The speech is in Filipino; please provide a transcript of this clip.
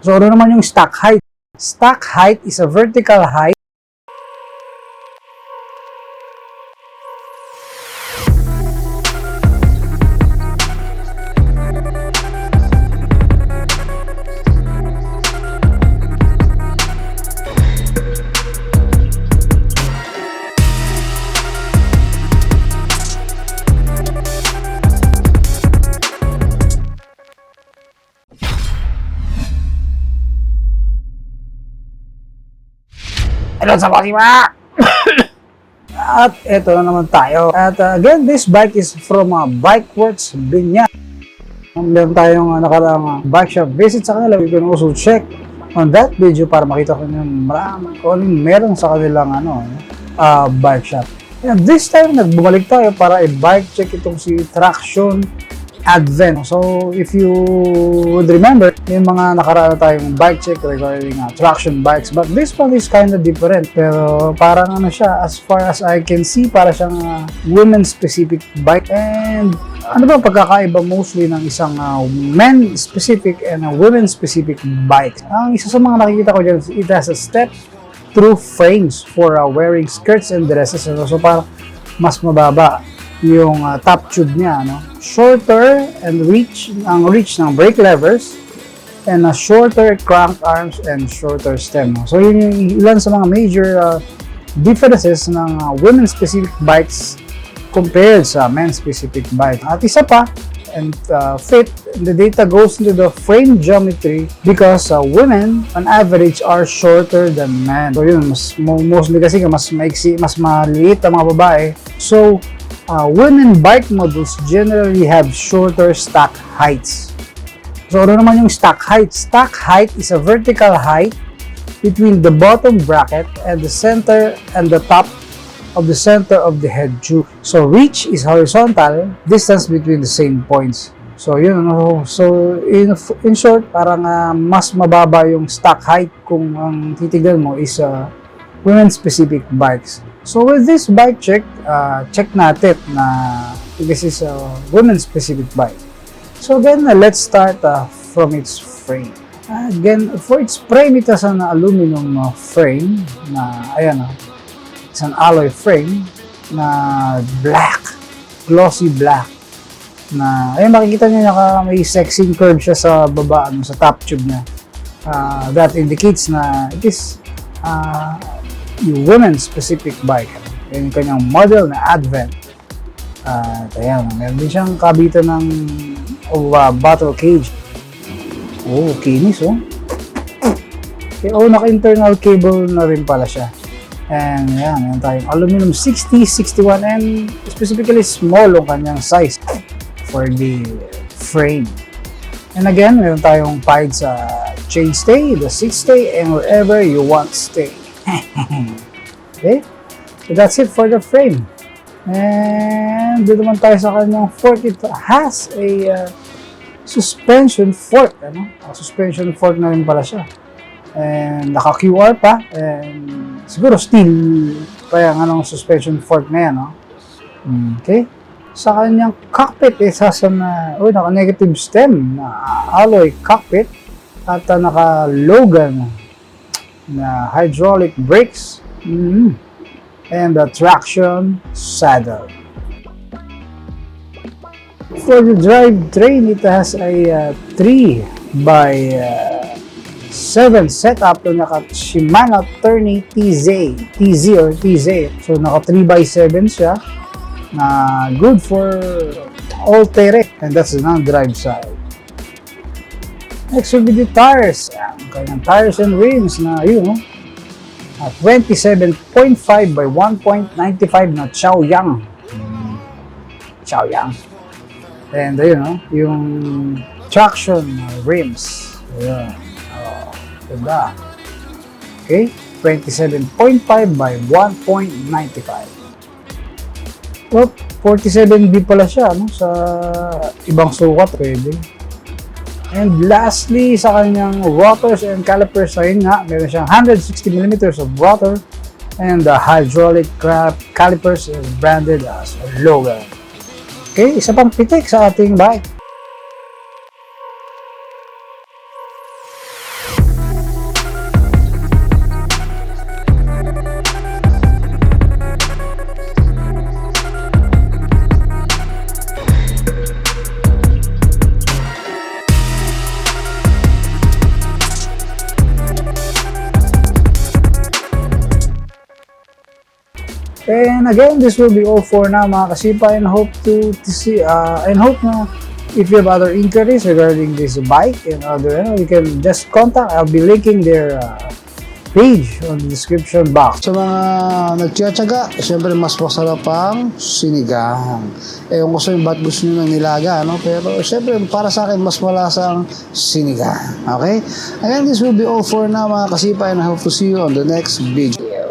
So, ano naman yung stock height? Stock height is a vertical height Hello sa mga At eto na naman tayo. At again, this bike is from Bikeworkx Binya. Meron tayong nakaraang bike shop visit sa kanila. You can also check on that video para makita ko yung marami kung anong meron sa kanilang bike shop. And this time, nagbumalik tayo para i-bike check itong si Traction Advent. So, if you would remember, yung mga nakaraan na tayong bike check regarding traction bikes, but this one is kind of different. Pero parang siya, as far as I can see, para siyang women-specific bike. And ano ba pagkakaiba mostly ng isang men-specific and women-specific bike? Ang isa sa mga nakikita ko dyan, it has a step-through frames for wearing skirts and dresses. So, para mas mababa yung top tube niya, shorter and ang reach ng brake levers, and shorter crank arms and shorter stem. So yun yung ilan sa mga major differences ng women-specific bikes compared sa men-specific bike. At isa pa, and fit, the data goes into the frame geometry because women on average are shorter than men. So yun, mostly kasi mas maiksi, mas maliit ang mga babae. So women bike models generally have shorter stock heights. So, ano naman yung stock height? Stock height is a vertical height between the bottom bracket and the center and the top of the center of the head tube. So, reach is horizontal distance between the same points. So, yun. So, in short, parang mas mababa yung stock height kung ang titignan mo is women-specific bikes. So with this bike check, check natin na this is a women-specific bike. So again, let's start from its frame. Again, for its frame, it has an aluminum frame na, ayan it's an alloy frame na black, glossy black. Na, ayun, makikita niyo may sexing curve siya sa baba, sa top tube niya. That indicates na it is yung women-specific bike. Yung kanyang model na Advent. Ayan, meron din siyang kabitan ng bottle cage. Oh, kinis Okay, naka-internal cable na rin pala siya. And ayan, meron tayong aluminum 60, 61, and specifically small yung kanyang size for the frame. And again, meron tayong pied sa chainstay, the seat stay, and wherever you want stay. Okay, so that's it for the frame. And dito naman tayo sa kanyang fork. It has a suspension fork. Suspension fork na rin pala siya. And naka-QR pa. And siguro steel pa yung suspension fork na yan. Okay. Sa kanyang cockpit, it has naka-negative stem na alloy cockpit. At naka-Logan na hydraulic brakes and the traction saddle. For the drivetrain, it has a 3x7 setup na naka Shimano Tourney TZ. So naka 3x7 siya na good for all terrain, and that's the non-drive side. Next will be the tires. Kanyang tires and rims na 27.5 by 1.95 na Chaoyang. And yung traction rims. Ayan. Diba? Okay, 27.5 by 1.95. Well, 47B pala siya, sa ibang sukat pwede. And lastly, sa kanyang rotors and calipers, ayun nga, meron siyang 160mm of rotor, and the hydraulic calipers is branded as Logan. Okay, isa pang pitik sa ating bike. And again, this will be all for now mga kasipa, and hope to see and hope na if you have other inquiries regarding this bike and other, you can just contact. I'll be linking their page on the description box. Sa mga nagtiyatsaga, syempre mas masarap ang sinigang. Ewan ko sa yung ba't gusto nyo ng nilaga, no? Pero syempre para sa akin mas malasang sinigang. Okay? Again, this will be all for now mga kasipa, and I hope to see you on the next video.